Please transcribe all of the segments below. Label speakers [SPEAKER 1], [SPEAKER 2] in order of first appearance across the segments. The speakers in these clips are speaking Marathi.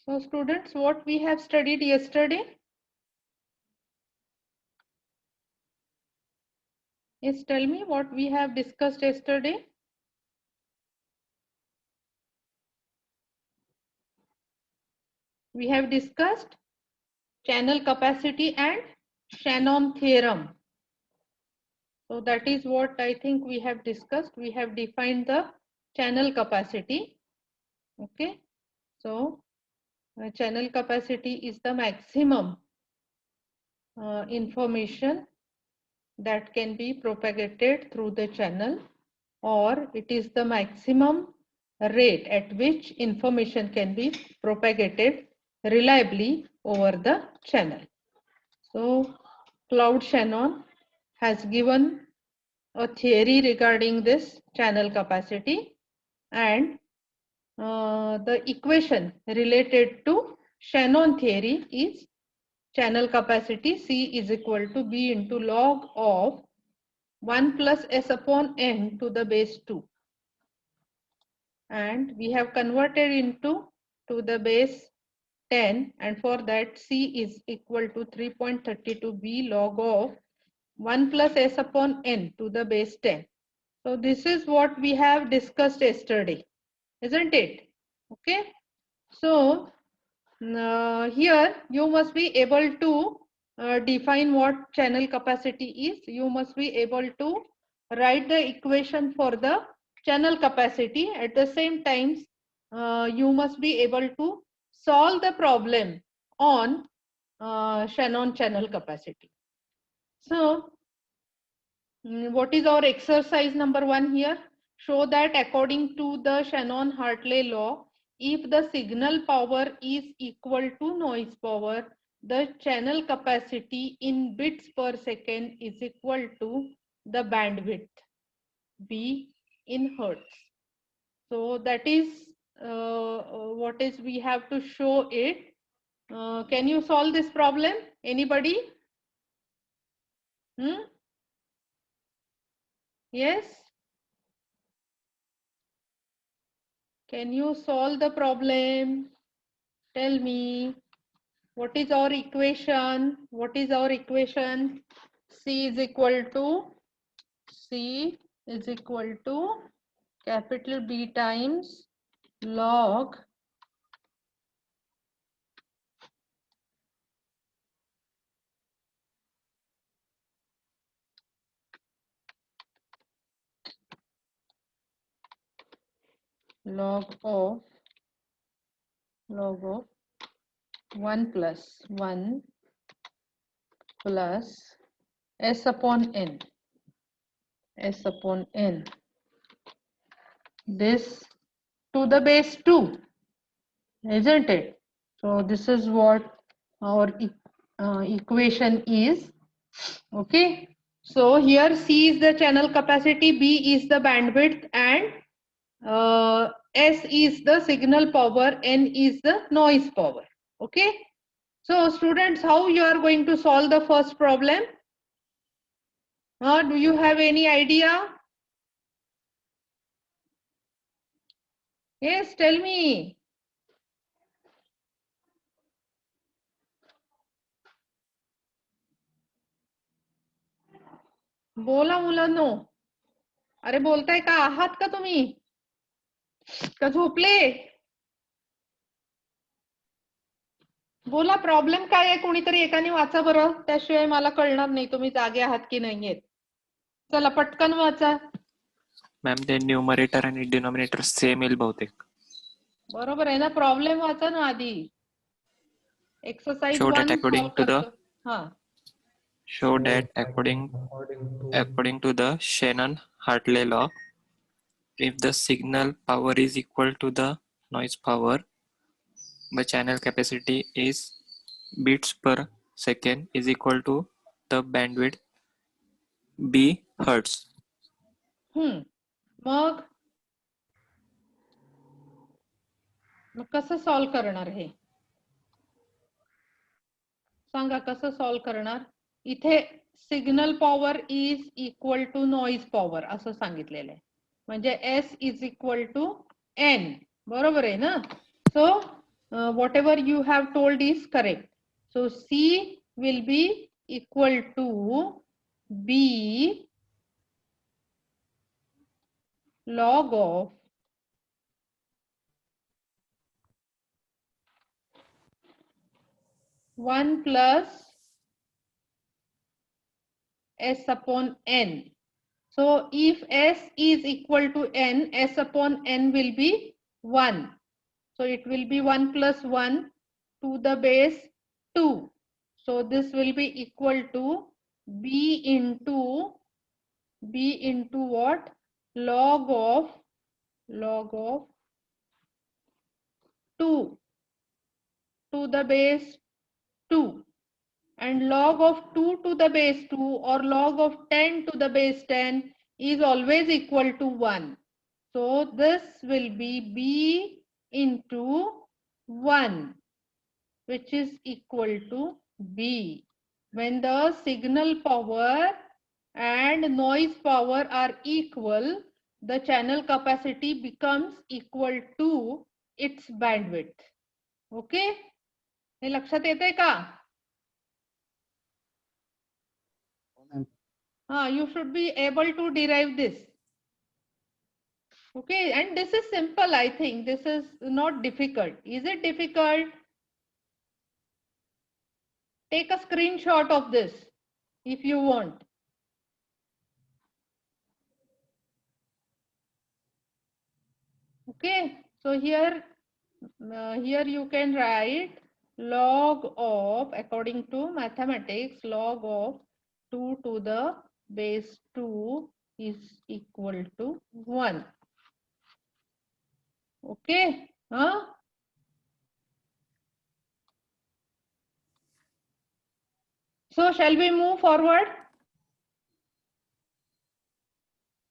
[SPEAKER 1] So students, what we have studied yesterday? Yes, tell me what we have discussed yesterday. We have discussed channel capacity and Shannon theorem. So that is what I think we have discussed. We have defined the channel capacity. Okay. So channel capacity is the maximum information that can be propagated through the channel, or it is the maximum rate at which information can be propagated reliably over the channel. So Claude Shannon has given a theory regarding this channel capacity, and the equation related to Shannon theory is channel capacity C is equal to B into log of 1 plus S upon N to the base 2. And we have converted into to the base 10, and for that C is equal to 3.32 B log of 1 plus S upon N to the base 10. So this is what we have discussed yesterday, isn't it? Okay. So here you must be able to define what channel capacity is. You must be able to write the equation for the channel capacity. At the same time, you must be able to solve the problem on Shannon channel capacity. So what is our exercise number 1 here? Show that according to the Shannon-Hartley law, if the signal power is equal to noise power, the channel capacity in bits per second is equal to the bandwidth, B in hertz. So that is what is we have to show it. Can you solve this problem? Anybody? Yes? Can you solve the problem? Tell me, what is our equation? What is our equation? C is equal to capital B times log of 1 plus 1 plus S upon N. This to the base 2, isn't it? So this is what our equation is. Okay. So here C is the channel capacity, B is the bandwidth, and S is the signal power, N is the noise power. Okay. So students, how you are going to solve the first problem? Do you have any idea? Yes, tell me. बोला मुलांनो. अरे बोलताय का? आहात का तुम्ही? का झोपले? बोला, प्रॉब्लेम काय आहे? कोणीतरी एकाने वाचा बरं, त्याशिवाय मला कळणार नाही तुम्ही जागे आहात की नाहीयेत. चला पटकन वाचा.
[SPEAKER 2] मॅम ते न्यूमरेटर आणि डिनॉमिनेटर सेम येईल बहुतेक.
[SPEAKER 1] बरोबर आहे ना? प्रॉब्लेम वाचा ना आधी. एक्सरसाइज 1
[SPEAKER 2] according to the
[SPEAKER 1] हा.
[SPEAKER 2] show that according to the Shannon-Hartley law, if the signal power is equal to the noise power, the channel capacity is bits per second is equal to the bandwidth B hertz.
[SPEAKER 1] मग कसं सॉल्व करणार हे? सांगा कसं सॉल्व करणार? इथे signal power is equal to noise power असं सांगितलेलं आहे. म्हणजे S is equal to N. बरोबर आहे ना? So whatever you have told is correct. So C will be equal to B log of 1 plus S upon N. So if S is equal to N, S upon N will be 1. So it will be 1 plus 1 to the base 2. So this will be equal to B into what? Log of 2 to the base 2. And log of 2 to the base 2 or log of 10 to the base 10 is always equal to 1. So this will be B into 1, which is equal to B. When the signal power and noise power are equal, the channel capacity becomes equal to its bandwidth. Okay? हे लक्षात येतंय का? You should be able to derive this. Okay, and this is simple, I think. This is not difficult. Is it difficult? Take a screenshot of this if you want. Okay, so here you can write log of, according to mathematics, log of 2 to the base 2 is equal to 1. Okay, So shall we move forward?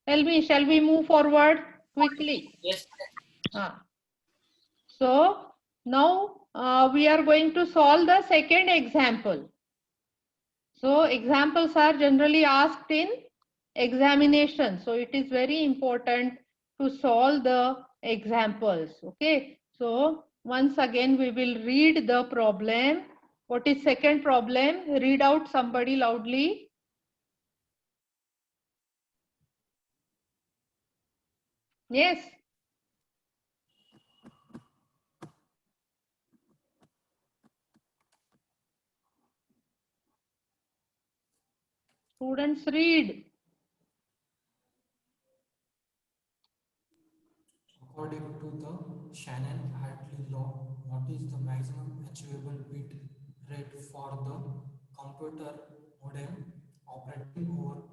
[SPEAKER 1] Tell me, shall we move forward quickly?
[SPEAKER 2] Yes.
[SPEAKER 1] So now we are going to solve the second example. So examples are generally asked in examination. So it is very important to solve the examples. Okay. So once again, we will read the problem. What is second problem? Read out somebody loudly. Yes. Students, read.
[SPEAKER 3] According to the Shannon-Hartley law, what is the maximum achievable bit rate for the computer modem operating over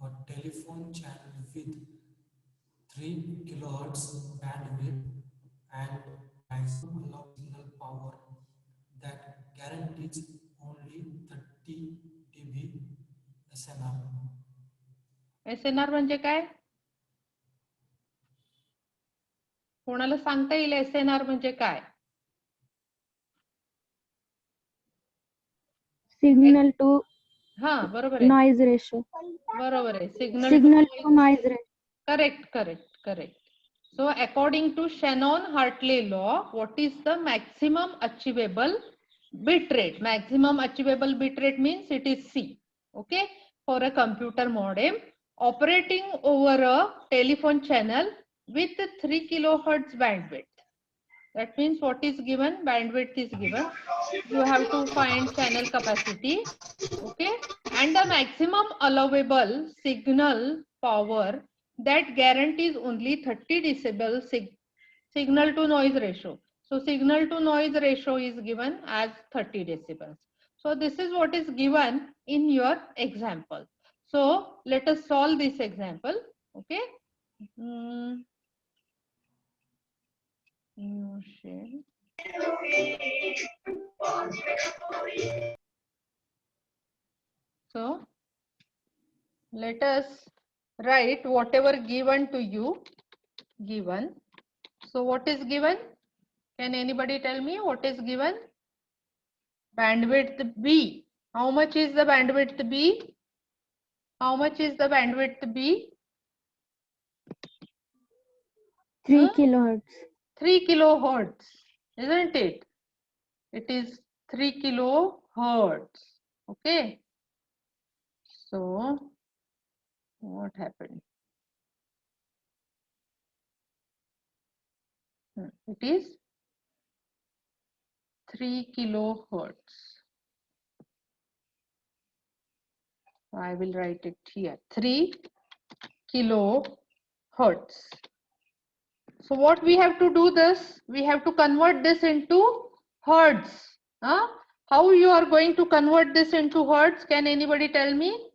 [SPEAKER 3] a telephone channel with 3 kHz bandwidth and maximum allowed signal power that guarantees only 30 dB SNR?
[SPEAKER 1] SNR म्हणजे काय? कोणाला सांगता येईल SNR म्हणजे काय?
[SPEAKER 4] सिग्नल टू
[SPEAKER 1] बरोबर आहे.
[SPEAKER 4] Noise ratio.
[SPEAKER 1] बरोबर आहे.
[SPEAKER 4] Signal to noise ratio.
[SPEAKER 1] Correct. So according to Shannon-Hartley law, what is the maximum achievable bit rate? Maximum achievable bit rate means it is C. Okay, for a computer modem operating over a telephone channel with 3 kilohertz bandwidth. That means what is given? Bandwidth is given. You have to find channel capacity. Okay, and the maximum allowable signal power that guarantees only 30 decibel signal to noise ratio. So signal to noise ratio is given as 30 decibels. So this is what is given in your example. So let us solve this example. Okay. So let us write whatever given to you. Given. So what is given? Can anybody tell me what is given? Bandwidth B. How much is the bandwidth B? How much is the bandwidth B?
[SPEAKER 4] 3 kilohertz.
[SPEAKER 1] 3 kilohertz, isn't it? it is 3 kilohertz. Okay. So what happened? It is 3 kilohertz. I will write it here, 3 kilohertz. So what we have to do this, we have to convert this into hertz. How you are going to convert this into hertz? Can anybody tell me?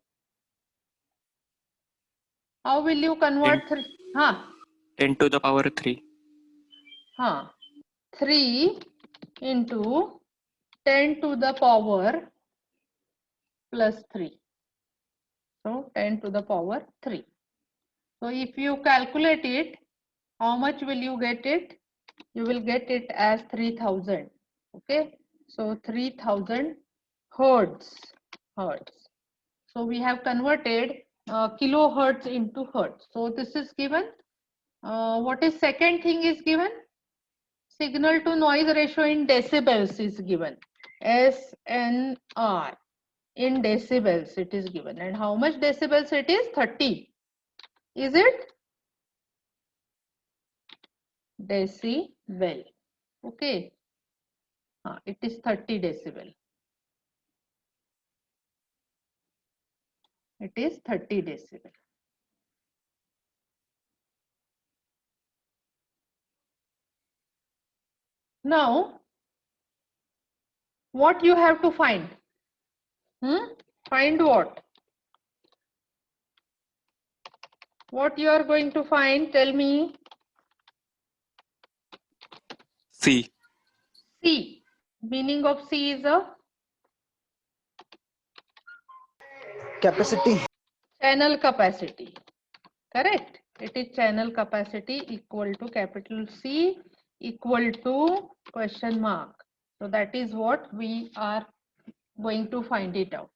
[SPEAKER 1] How will you convert
[SPEAKER 2] 10 to the power 3.
[SPEAKER 1] 3 into 10 to the power plus 3. So 10 to the power 3. So if you calculate it, how much will you get it? You will get it as 3000. Okay. So 3000 hertz. So we have converted kilohertz into hertz. So this is given. What is second thing is given? Signal to noise ratio in decibels is given. SNR in decibels it is given. And how much decibels it is? 30. Is it? Decibel. Okay. It is 30 decibel. It is 30 decibel. Now, what you have to find? Find what? What you are going to find? Tell me.
[SPEAKER 2] C.
[SPEAKER 1] C. Meaning of C is a
[SPEAKER 5] capacity.
[SPEAKER 1] Channel capacity. Correct. It is channel capacity equal to capital C equal to question mark. So that is what we are going to find it out.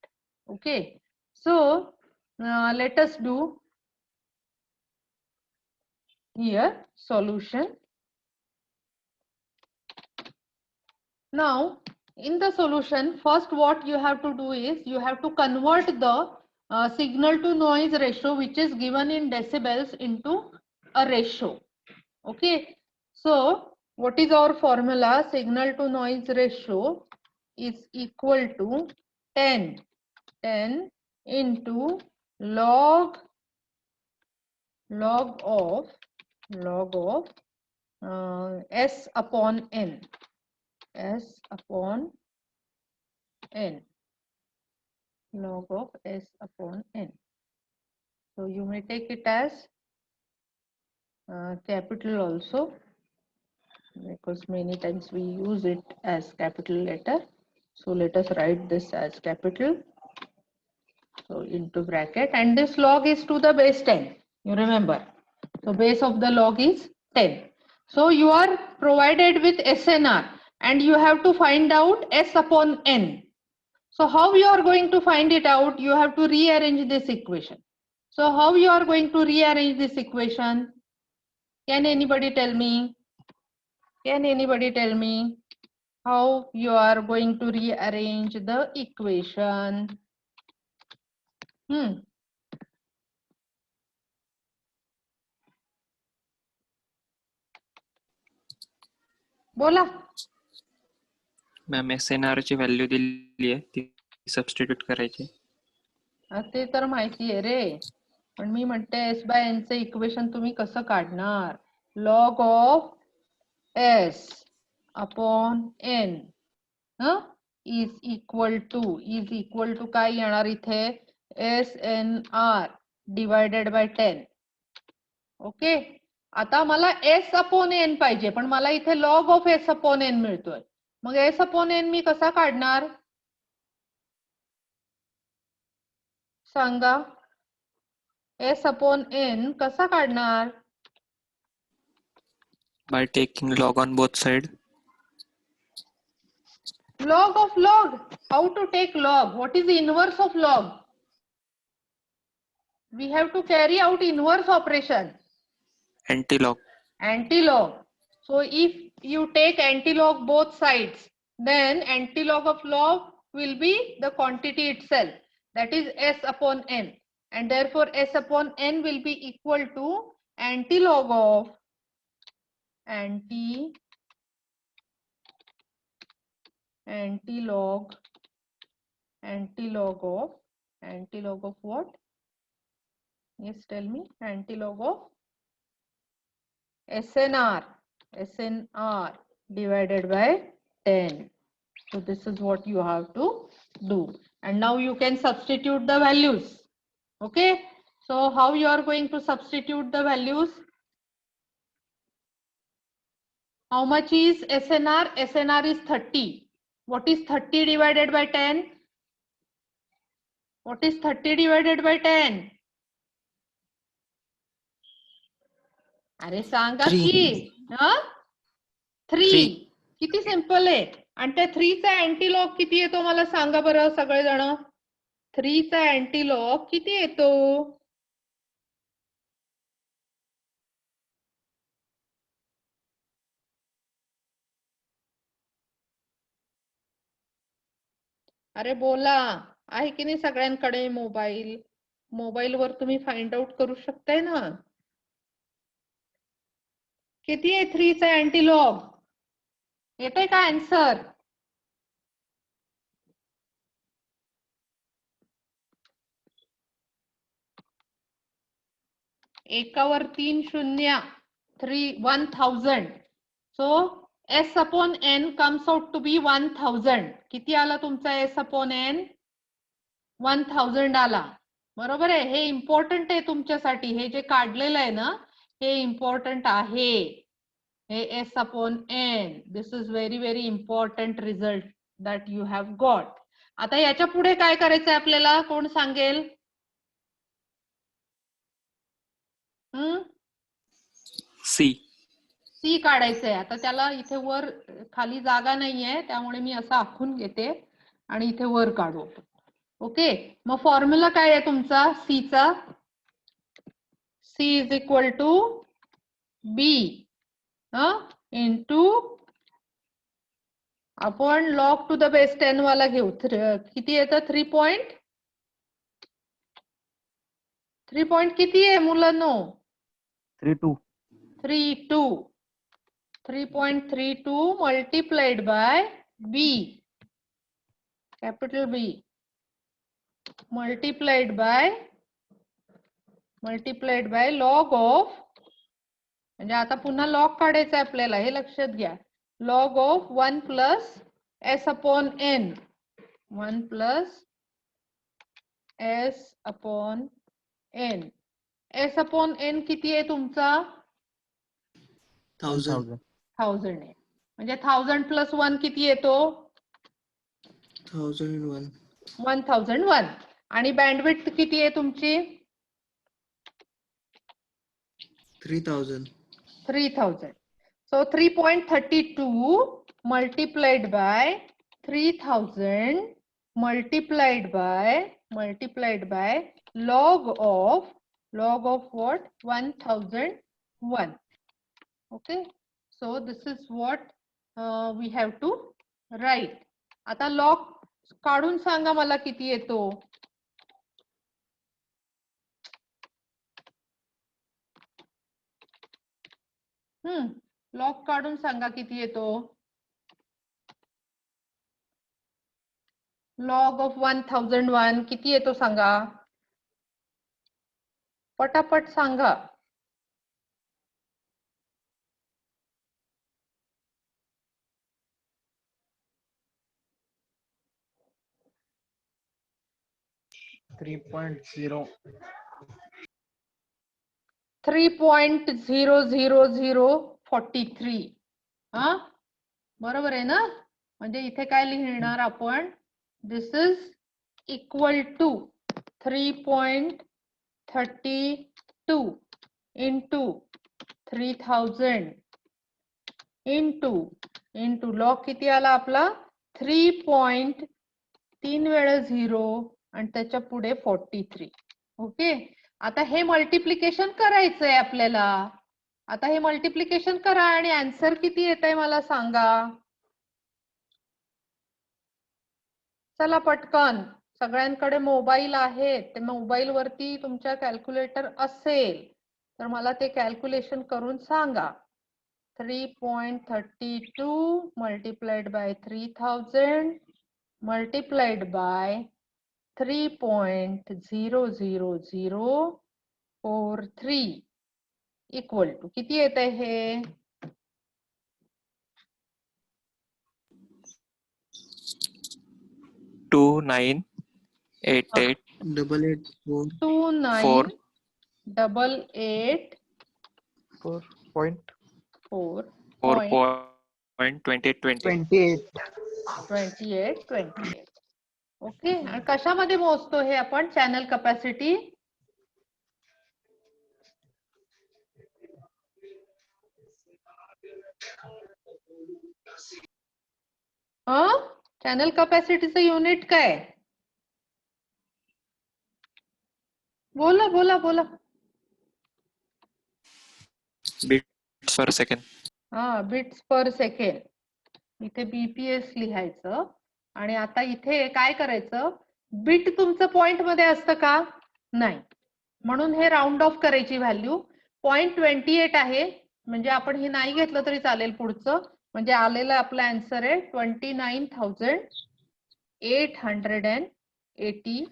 [SPEAKER 1] Okay. So let us do here solution. Now in the solution, first what you have to do is you have to convert the signal to noise ratio which is given in decibels into a ratio. Okay. So what is our formula? Signal to noise ratio is equal to 10 into log of S upon N. S upon N. Log of S upon N. So you may take it as capital also, because many times we use it as capital letter. So let us write this as capital. So into bracket, and this log is to the base 10. You remember. So base of the log is 10. So you are provided with SNR and you have to find out S upon N. So how you are going to find it out? You have to rearrange this equation. So how you are going to rearrange this equation? Can anybody tell me? Can anybody tell me how you are going to rearrange the equation? बोला.
[SPEAKER 2] मॅम SNR ची व्हॅल्यू दिली आहे ती सबस्टिट्यूट करायची.
[SPEAKER 1] ते तर माहिती आहे रे, पण मी म्हणते S बाय N चे इक्वेशन तुम्ही कसं काढणार? Log of S upon N is equal to काय येणार इथे? SNR divided by 10. ओके. आता मला S अपॉन N पाहिजे, पण मला इथे log of S upon N मिळतोय. मग S अपॉन N मी कसा काढणार? सांगा. S upon N कसा काढणार?
[SPEAKER 2] By taking log on both side.
[SPEAKER 1] Log of log. How to take log? What is the inverse of log? We have to carry out inverse operation.
[SPEAKER 2] Anti-log.
[SPEAKER 1] Anti-log. So if you take anti-log both sides, then antilog of log will be the quantity itself, that is S upon N, and therefore S upon N will be equal to antilog of antilog of what? Yes, tell me. Antilog of SNR divided by 10. So this is what you have to do. And now you can substitute the values. Okay. So how you are going to substitute the values? How much is SNR? SNR is 30. What is 30 divided by 10? What is 30 divided by 10? अरे सांगा की 3. किती सिंपल आहे. आणि त्या 3 चा अँटीलॉग किती येतो मला सांगा बरं सगळेजण. 3 चा अँटीलॉग किती येतो? अरे बोला. आहे की नाही सगळ्यांकडे मोबाईल? मोबाईलवर तुम्ही फाइंड आउट करू शकताय ना. किती आहे 3 चा अँटीलॉग? येतोय का आन्सर? एकावर 3 शून्य 1000. So S upon N comes out to be 1000. किती आला तुमचा S upon N? 1000 आला. बरोबर आहे. हे इम्पॉर्टंट आहे तुमच्यासाठी. हे जे काढलेलं आहे ना हे इम्पॉर्टंट आहे. हे S upon N. This is very very important result that you have got. आता याच्या पुढे काय करायचंय आपल्याला? कोण सांगेल? सी काढायचंय. आता त्याला इथे वर खाली जागा नाहीये त्यामुळे मी असं आखून घेते आणि इथे वर काढू. ओके. मग फॉर्म्युला काय आहे तुमचा सी चा? C is equal to B into आपण लॉग टू द बेस 10 वाला घेऊ. किती येतं? 3 पॉइंट किती आहे मुलांनो? 3.2 multiplied by B, capital B, multiplied by log of, म्हणजे आता पुन्हा लॉग काढायचं आहे आपल्याला हे लक्षात घ्या. log of 1 plus S upon N. 1 plus S upon N. S upon N किती आहे तुमचा? 1000 आहे. म्हणजे 1000 plus 1 किती येतो? 1001. आणि बँडविड्थ किती आहे तुमची? 3000. So 3.32 multiplied by 3000 multiplied by log of what? 1001. Okay. So this is what we have to write. आता log काढून सांगा मला किती येतो? लॉग काढून सांगा किती येतो? लॉग ऑफ 1001 किती येतो सांगा? पटापट सांगा.
[SPEAKER 5] $3.0.
[SPEAKER 1] 3.00043. बरोबर आहे ना? म्हणजे इथे काय लिहिणार आपण? This is equal to 3.32 into 3000 into log किती आला आपला? 3.3 वेळा 0 आणि त्याच्या पुढे 43. ओके. आता हे मल्टिप्लिकेशन करायचंय आपल्याला. आता हे मल्टिप्लिकेशन करा आणि आन्सर किती येत आहे मला सांगा. चला पटकन, सगळ्यांकडे मोबाईल आहे, ते मोबाईल वरती तुमच्या कॅल्क्युलेटर असेल तर मला ते कॅल्क्युलेशन करून सांगा. 3.32 multiplied by 3000 multiplied by 3.00043 equal to किती येत आहे हे?
[SPEAKER 2] 2988
[SPEAKER 1] 2988 4.28. ओके. आणि कशामध्ये मोजतो हे आपण चॅनल कपॅसिटी? चॅनल कपॅसिटीचं युनिट काय? बोला बोला बोला.
[SPEAKER 2] bits per second.
[SPEAKER 1] बिट्स पर सेकंड. इथे बीपीएस लिहायचं आणि आता इथे काय करायचं, बिट तुमचं पॉइंट मध्ये असतं का? नाही, म्हणून हे राऊंड ऑफ करायची व्हॅल्यू. 0.28 आहे म्हणजे आपण हे नाही घेतलं तरी चालेल पुढचं, म्हणजे आलेलं आपलं आन्सर आहे 29,884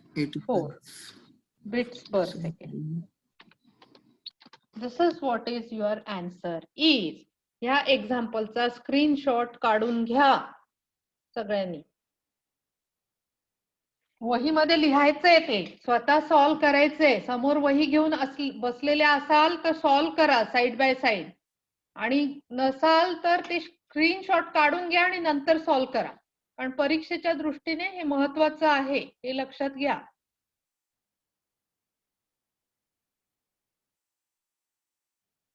[SPEAKER 1] bits per second. This is what is your answer is. ह्या एक्झाम्पलचा स्क्रीनशॉट काढून घ्या सगळ्यांनी. वहीमध्ये लिहायचंय, ते स्वतः सॉल्व्ह करायचंय. समोर वही घेऊन बसलेले असाल तर सॉल्व्ह करा साइड बाय साइड, आणि नसाल तर ते स्क्रीनशॉट काढून घ्या आणि नंतर सॉल्व्ह करा, कारण परीक्षेच्या दृष्टीने हे महत्वाचं आहे, हे लक्षात घ्या.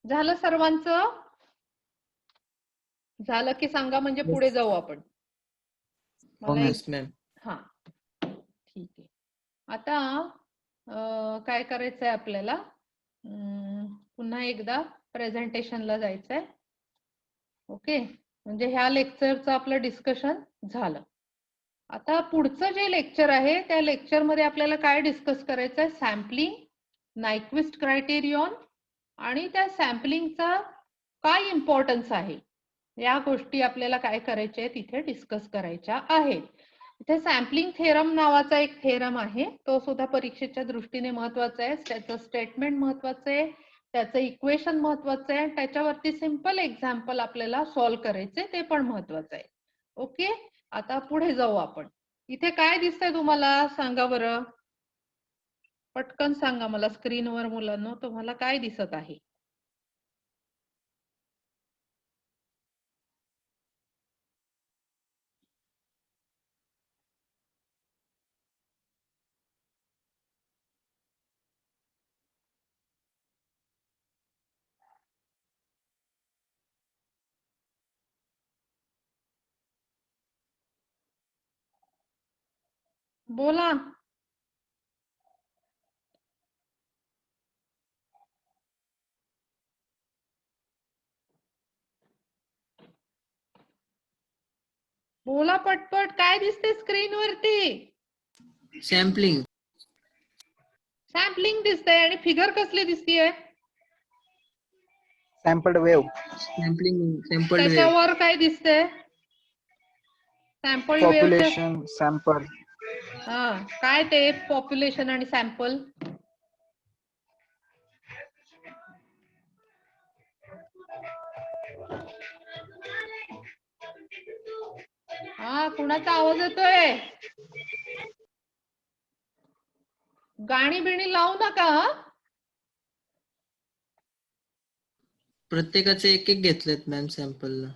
[SPEAKER 1] झालं सर्वांचं? झालं की सांगा, म्हणजे पुढे जाऊ आपण. हा ठीक आहे. आता काय करायचंय आपल्याला, पुन्हा एकदा प्रेझेंटेशनला जायचंय. ओके, म्हणजे ह्या लेक्चरचं आपलं डिस्कशन झालं. आता पुढचं जे लेक्चर आहे त्या लेक्चर मध्ये आपल्याला काय डिस्कस करायचंय? सॅम्पलिंग, नायक्विस्ट क्रायटेरियन आणि त्या सॅम्पलिंगचा काय इम्पॉर्टन्स आहे, या गोष्टी आपल्याला काय करायच्या आहेत इथे डिस्कस करायच्या आहेत. इथे सॅम्पलिंग थेरम नावाचा एक थेरम आहे, तो सुद्धा परीक्षेच्या दृष्टीने महत्वाचा आहे. त्याचं स्टेटमेंट महत्वाचं आहे, त्याचं इक्वेशन महत्वाचं आहे, त्याच्यावरती सिंपल एक्झाम्पल आपल्याला सॉल्व्ह करायचे, ते पण महत्वाचं आहे. ओके, आता पुढे जाऊ आपण. इथे काय दिसतंय तुम्हाला सांगा बरं, पटकन सांगा मला स्क्रीनवर मुलांनो, तुम्हाला काय दिसत आहे? बोला. बोला पटपट, काय दिसते स्क्रीन वरती?
[SPEAKER 5] सॅम्पलिंग.
[SPEAKER 1] सॅम्पलिंग दिसतंय, आणि फिगर कसली दिसतीये?
[SPEAKER 5] Sampled wave. Sampling, sampled wave.
[SPEAKER 1] त्याच्यावर काय दिसतंय? Sample
[SPEAKER 5] population, sample.
[SPEAKER 1] काय ते पॉप्युलेशन आणि सॅम्पल? कुणाचा आवाज येतोय? गाणी बिणी लावू नका.
[SPEAKER 5] प्रत्येकाचे एक एक घेतलेत मॅम सॅम्पलला.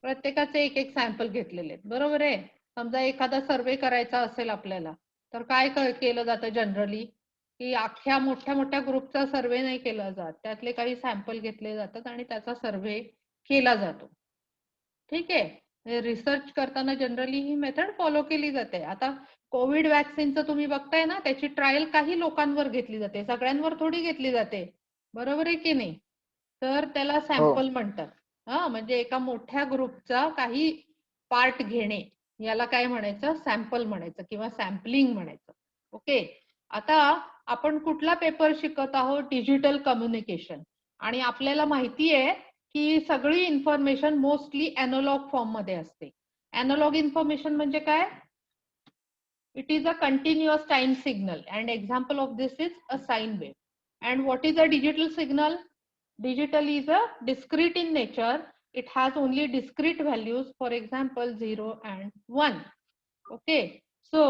[SPEAKER 1] प्रत्येकाचे एक एक सॅम्पल घेतलेले आहेत, बरोबर आहे. समजा एखादा सर्वे करायचा असेल आपल्याला, तर काय केलं जातं जनरली, की अख्ख्या मोठ्या मोठ्या ग्रुपचा सर्वे नाही केला जात, त्यातले काही सॅम्पल घेतले जातात आणि त्याचा सर्वे केला जातो. ठीक आहे, रिसर्च करताना जनरली ही मेथड फॉलो केली जाते. आता कोविड वॅक्सिनचं तुम्ही बघताय ना, त्याची ट्रायल काही लोकांवर घेतली जाते, सगळ्यांवर थोडी घेतली जाते, बरोबर आहे की नाही? तर त्याला सॅम्पल म्हणतात. म्हणजे एका मोठ्या ग्रुपचा काही पार्ट घेणे, याला काय म्हणायचं, सॅम्पल म्हणायचं किंवा सॅम्पलिंग म्हणायचं. ओके, आता आपण कुठला पेपर शिकत आहोत, डिजिटल कम्युनिकेशन. आणि आपल्याला माहिती आहे की सगळी इन्फॉर्मेशन मोस्टली एनालॉग फॉर्म मध्ये असते. एनालॉग इन्फॉर्मेशन म्हणजे काय? It is a continuous time signal, and example of this is a sine wave. And what is a digital signal? Digital is a discrete in nature. It has only discrete values, for example 0 and 1. Okay, so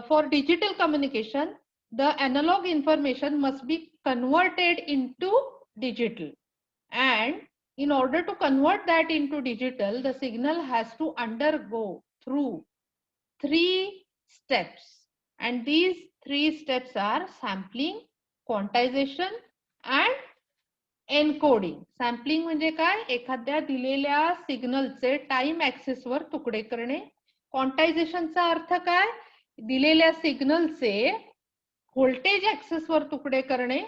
[SPEAKER 1] for digital communication, the analog information must be converted into digital, and in order to convert that into digital, the signal has to undergo through 3 steps, and these 3 steps are sampling, quantization and encoding. Sampling म्हणजे काय? एखाद्या दिलेल्या सिग्नलचे टाइम ऍक्सिस वर तुकडे करणे. क्वांटायझेशनचा अर्थ काय? दिलेल्या सिग्नलचे व्होल्टेज ऍक्सिस वर तुकडे करणे.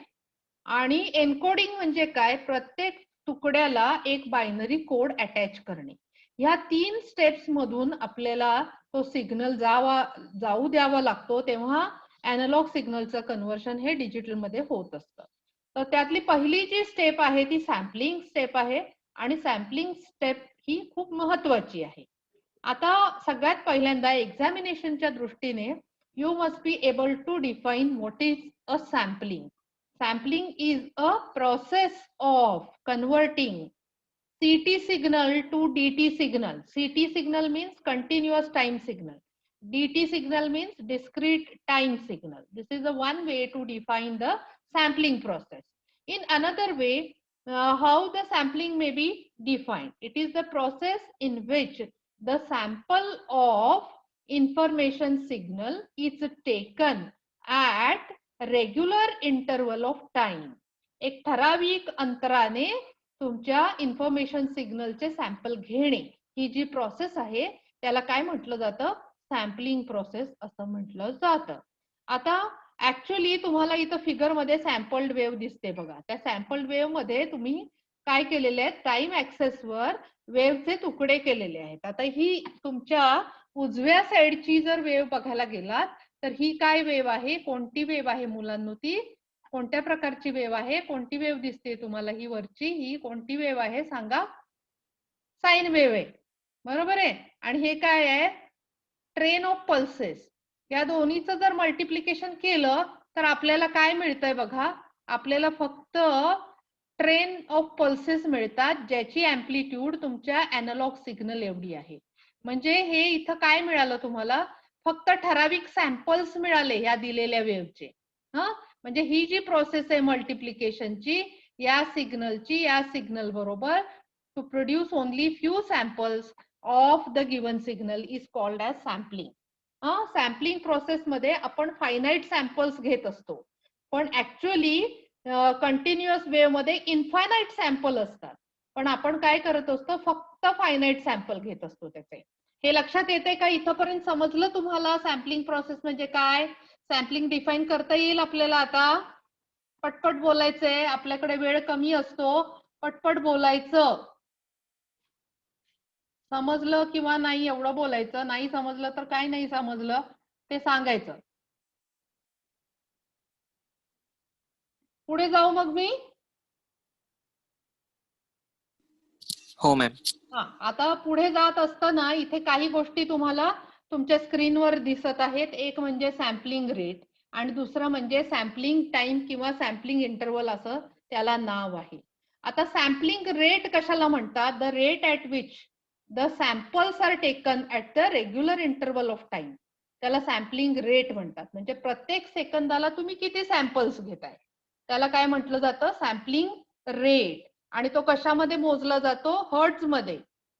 [SPEAKER 1] आणि एन्कोडिंग म्हणजे काय? प्रत्येक तुकड्याला एक बायनरी कोड अटॅच करणे. ह्या 3 स्टेप्स मधून आपल्याला तो सिग्नल जाऊ द्यावा लागतो, तेव्हा एनालॉग सिग्नलचं कन्व्हर्शन हे डिजिटल मध्ये होत असतं. तर त्यातली पहिली जी स्टेप आहे ती सॅम्पलिंग स्टेप आहे, आणि सॅम्पलिंग स्टेप ही खूप महत्वाची आहे. आता सगळ्यात पहिल्यांदा एक्झामिनेशनच्या दृष्टीने you must be able to define what is a sampling. Sampling is a process of converting CT signal to DT signal. CT signal means continuous time signal. DT signal means discrete time signal. This is the one way to define the sampling process. In another way, how the sampling may be defined. It is the process in which the sample of information signal is taken at regular interval of time. एक ठराविक अंतराने तुमच्या इन्फॉर्मेशन सिग्नलचे सॅम्पल घेणे, ही जी प्रोसेस आहे त्याला काय म्हटलं जातं? सॅम्पलिंग प्रोसेस असं म्हटलं जातं. आता ऍक्च्युअली तुम्हाला इथं फिगर मध्ये सॅम्पल्ड वेव्ह दिसते बघा. त्या सॅम्पल्ड वेव्ह मध्ये तुम्ही काय केलेले आहेत? टाइम ऍक्सेस वर वेव्हचे तुकडे केलेले आहेत. आता ही तुमच्या उजव्या साईडची जर वेव्ह बघायला गेलात तर ही काय वेव्ह आहे? कोणती वेव्ह आहे मुलांनो? ती कोणत्या प्रकारची वेव्ह आहे? कोणती वेव्ह दिसते तुम्हाला ही वरची? ही कोणती वेव्ह आहे सांगा? साइन वेव्ह आहे, बरोबर आहे. आणि हे काय आहे? Train of pulses. या दोन्हीचं जर मल्टिप्लिकेशन केलं तर आपल्याला काय मिळतंय बघा? आपल्याला फक्त ट्रेन ऑफ पल्सेस मिळतात, ज्याची अँप्लिट्यूड तुमच्या एनालॉग सिग्नल एवढी आहे. म्हणजे हे इथं काय मिळालं तुम्हाला? फक्त ठराविक सॅम्पल्स मिळाले या दिलेल्या वेव्हचे. म्हणजे ही जी प्रोसेस आहे मल्टिप्लिकेशनची, या सिग्नलची या सिग्नल बरोबर to produce only few samples of the given signal is called as sampling. Sampling process मध्ये आपण फायनाईट सॅम्पल्स घेत असतो, पण ऍक्च्युअली कंटिन्युअस वेव्ह मध्ये इनफायनाईट सॅम्पल असतात. पण आपण काय करत असतो? फक्त फायनाईट सॅम्पल घेत असतो त्याचे. हे लक्षात येते का? इथपर्यंत समजलं तुम्हाला सॅम्पलिंग प्रोसेस म्हणजे काय? सॅम्पलिंग डिफाईन करता येईल आपल्याला? आता पटपट बोलायचंय, आपल्याकडे वेळ कमी असतो, पटपट बोलायचं. समजलं किंवा नाही एवढं बोलायचं. नाही समजलं तर काय नाही समजलं ते सांगायचं. पुढे जाऊ मग मी.
[SPEAKER 2] हो मॅम.
[SPEAKER 1] आता पुढे जात असताना इथे काही गोष्टी तुम्हाला तुमच्या स्क्रीनवर दिसत आहेत. एक म्हणजे सॅम्पलिंग रेट आणि दुसरं म्हणजे सॅम्पलिंग टाइम किंवा सॅम्पलिंग इंटरवल असं त्याला नाव आहे. आता सॅम्पलिंग रेट कशाला म्हणतात? The rate at which the samples are taken at the regular interval of time, त्याला सॅम्पलिंग रेट म्हणतात. म्हणजे प्रत्येक सेकंदाला तुम्ही किती सॅम्पल्स घेताय त्याला काय म्हटलं जातं? Sampling rate. आणि तो कशामध्ये मोजला जातो? हर्ट्ज मध्ये.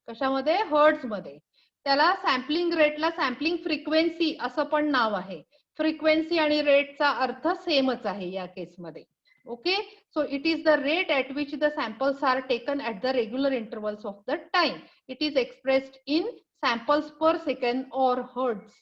[SPEAKER 1] कशामध्ये? हर्ट्ज मध्ये. त्याला सॅम्पलिंग रेटला सॅम्पलिंग फ्रिक्वेन्सी असं पण नाव आहे. फ्रिक्वेन्सी आणि रेटचा अर्थ सेमच आहे या केसमध्ये. Okay, so it is the rate at which the samples are taken at the regular intervals of the time. It is expressed in samples per second or hertz.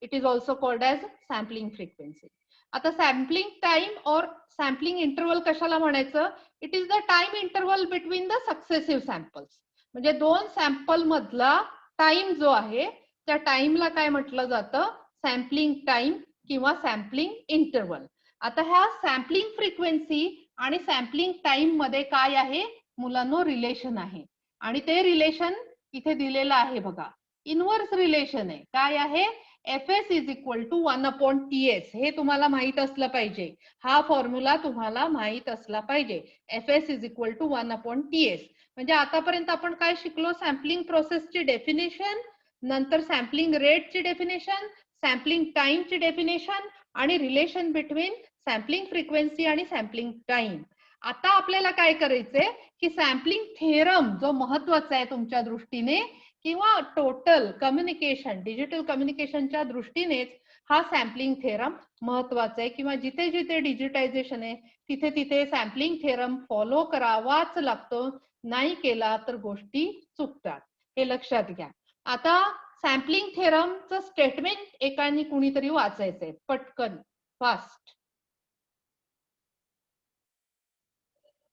[SPEAKER 1] It is also called as sampling frequency. आता सॅम्पलिंग टाइम और सॅम्पलिंग इंटरवल कशाला म्हणायचं? It is the time interval between the successive samples. म्हणजे दोन सॅम्पल मधला टाइम जो आहे त्या टाइमला काय म्हटलं जातं, सॅम्पलिंग टाइम किंवा सॅम्पलिंग इंटरवल. आता ह्या सॅम्पलिंग फ्रिक्वेन्सी आणि सॅम्पलिंग टाइम मध्ये काय आहे मुलांनो, रिलेशन आहे. आणि ते रिलेशन इथे दिलेलं आहे बघा, इनव्हर्स रिलेशन आहे. काय आहे, Fs is equal to 1/TS. हे तुम्हाला माहित असलं पाहिजे, हा फॉर्म्युला तुम्हाला माहित असला पाहिजे. Fs is equal to 1/TS. म्हणजे आतापर्यंत आपण काय शिकलो, सॅम्पलिंग प्रोसेसची डेफिनेशन, नंतर सॅम्पलिंग रेटची डेफिनेशन, सॅम्पलिंग टाइमची डेफिनेशन आणि रिलेशन बिटवीन सॅम्पलिंग फ्रिक्वेन्सी आणि सॅम्पलिंग टाइम. आता आपल्याला काय करायचंय की सॅम्पलिंग थेरम जो महत्वाचा आहे तुमच्या दृष्टीने किंवा टोटल कम्युनिकेशन, डिजिटल कम्युनिकेशनच्या दृष्टीनेच हा सॅम्पलिंग थेरम महत्वाचा आहे, किंवा जिथे जिथे डिजिटायझेशन आहे तिथे तिथे सॅम्पलिंग थेरम फॉलो करावाच लागतो, नाही केला तर गोष्टी चुकतात, हे लक्षात घ्या. आता सॅम्पलिंग थेरमचं स्टेटमेंट एकाने कुणीतरी वाचायचंय, पटकन, फास्ट,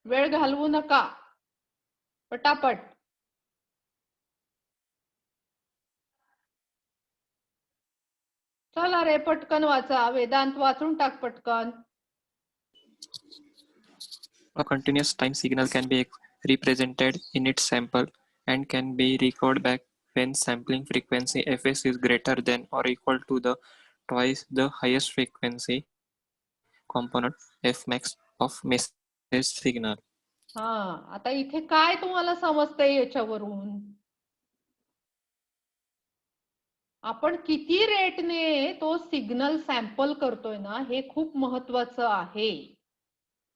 [SPEAKER 1] वेळ घालवू नका, पटापट. चला रे पटकन वाचा, वेदांत वाचून टाक पटकन.
[SPEAKER 2] A continuous time signal can be represented in its sample and can be recorded back when sampling frequency Fs is greater than or equal to the twice the highest frequency component Fmax of message signal.
[SPEAKER 1] हा, आता इथे काय तुम्हाला समजतंय याच्यावरून, आपण किती रेटने तो सिग्नल सॅम्पल करतोय ना, हे खूप महत्वाचं आहे.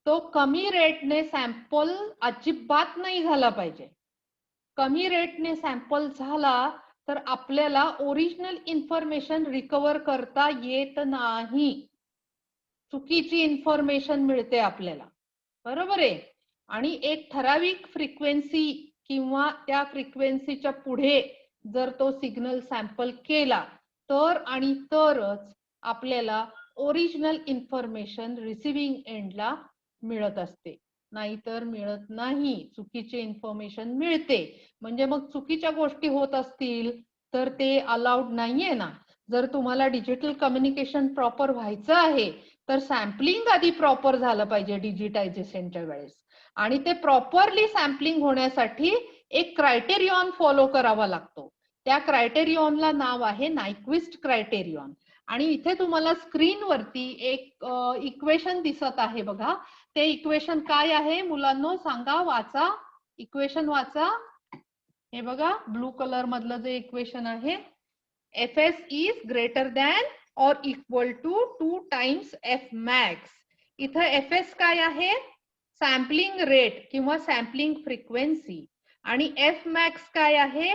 [SPEAKER 1] तो कमी रेटने सॅम्पल अजिबात नाही झाला पाहिजे. कमी रेटने सॅम्पल झाला तर आपल्याला ओरिजिनल इन्फॉर्मेशन रिकव्हर करता येत नाही, चुकीची इन्फॉर्मेशन मिळते आपल्याला, बरोबर आहे. आणि एक ठराविक फ्रिक्वेन्सी किंवा त्या फ्रिक्वेन्सीच्या पुढे जर तो सिग्नल सॅम्पल केला तर आणि तरच आपल्याला ओरिजिनल इन्फॉर्मेशन रिसिव्हिंग एंडला मिळत असते, नाहीतर मिळत नाही, चुकीची इन्फॉर्मेशन मिळते. म्हणजे मग चुकीच्या गोष्टी होत असतील तर ते अलाउड नाहीये ना. जर तुम्हाला डिजिटल कम्युनिकेशन प्रॉपर व्हायचं आहे तर सॅम्पलिंग आधी प्रॉपर झालं पाहिजे डिजिटायझेशनच्या वेळेस, आणि ते प्रॉपरली सॅम्पलिंग होण्यासाठी एक क्रायटेरियन फॉलो करावा लागतो. त्या क्रायटेरियनला नाव आहे नायक्विस्ट क्रायटेरियन. आणि इथे तुम्हाला स्क्रीनवरती एक इक्वेशन दिसत आहे बघा, ते इक्वेशन काय आहे मुलांनो सांगा, वाचा, इक्वेशन वाचा. हे बघा ब्लू कलर मधलं जे इक्वेशन आहे, Fs is greater than or equal to 2 times Fmax. इथं Fs काय आहे, सॅम्पलिंग रेट किंवा सॅम्पलिंग फ्रिक्वेन्सी, आणि Fmax काय आहे,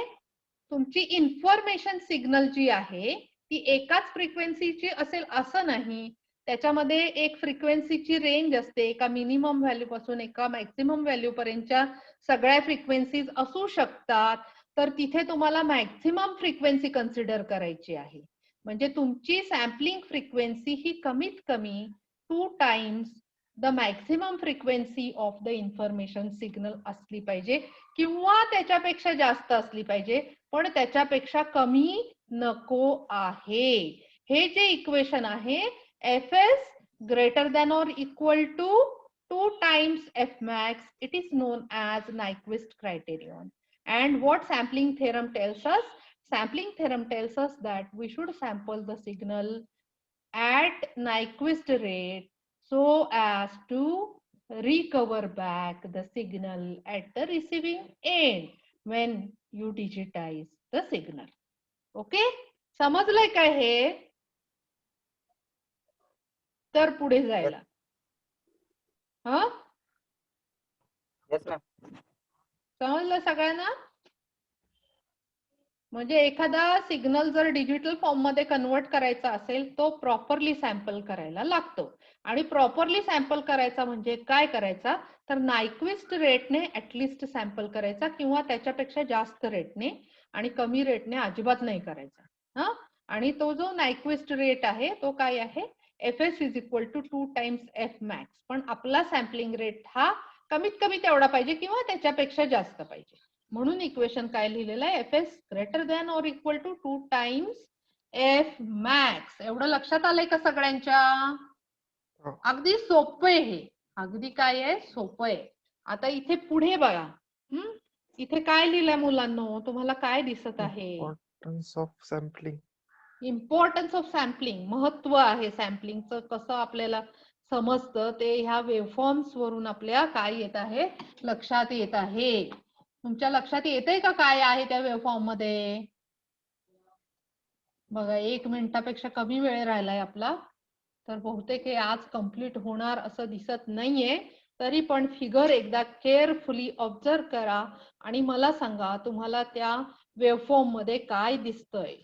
[SPEAKER 1] तुमची इन्फॉर्मेशन सिग्नल जी आहे ती एकाच फ्रिक्वेन्सीची असेल असं नाही, त्याच्यामध्ये एक फ्रिक्वेन्सीची रेंज असते, एका मिनिमम व्हॅल्यू पासून एका मॅक्सिमम व्हॅल्यू पर्यंतच्या सगळ्या फ्रिक्वेन्सीज असू शकतात. तर तिथे तुम्हाला मॅक्सिमम फ्रिक्वेन्सी कन्सिडर करायची आहे. म्हणजे तुमची सॅम्पलिंग फ्रिक्वेन्सी ही कमीत कमी 2 times the maximum frequency of the information signal असली पाहिजे, किंवा त्याच्यापेक्षा जास्त असली पाहिजे, पण त्याच्यापेक्षा कमी नको आहे. हे जे इक्वेशन आहे, Fs greater than or equal to 2 times Fmax, it is known as Nyquist criterion. And what sampling theorem tells us? Sampling theorem tells us that we should sample the signal at Nyquist rate so as to recover back the signal at the receiving end when you digitize the signal. Okay? समजलंय काय हे? तर पुढे जायला. हा, समजलं सगळ्यांना? म्हणजे एखादा सिग्नल जर डिजिटल फॉर्म मध्ये कन्वर्ट करायचा असेल तो प्रॉपरली सॅम्पल करायला लागतो. आणि प्रॉपरली सॅम्पल करायचा म्हणजे काय करायचा, तर नायक्विस्ट रेटने ऍटलिस्ट सॅम्पल करायचा, किंवा त्याच्यापेक्षा जास्त रेटने, आणि कमी रेटने अजिबात नाही करायचा. हा, आणि तो जो नायक्विस्ट रेट आहे तो काय आहे, Fs is equal to 2 times Fmax. पण आपला सॅम्पलिंग रेट हा कमीत कमी तेवढा पाहिजे किंवा त्याच्यापेक्षा जास्त पाहिजे. म्हणून इक्वेशन काय लिहिलेलं आहे, F S greater than or equal to 2 times F max. एवढं लक्षात आलंय का सगळ्यांच्या? अगदी सोपं आहे हे, अगदी काय आहे, सोपं आहे. आता इथे पुढे बघा, इथे काय लिहिलंय मुलांनो, तुम्हाला काय दिसत आहे?
[SPEAKER 6] Importance of sampling.
[SPEAKER 1] Importance of sampling, महत्व आहे सॅम्पलिंगचं, कसं आपल्याला समजतं ते ह्या वेव्हफॉर्म्स वरून आपल्या काय येत आहे, लक्षात येत आहे. तुमच्या लक्षात येतंय का काय आहे त्या वेव्हफॉर्म मध्ये? बघा 1 मिनिटापेक्षा कमी वेळ राहिलाय आपला, तर बहुतेक हे आज कंप्लीट होणार असं दिसत नाहीये. तरी पण फिगर एकदा केअरफुली ऑब्झर्व करा आणि मला सांगा तुम्हाला त्या वेव्हफॉर्म मध्ये काय दिसतंय.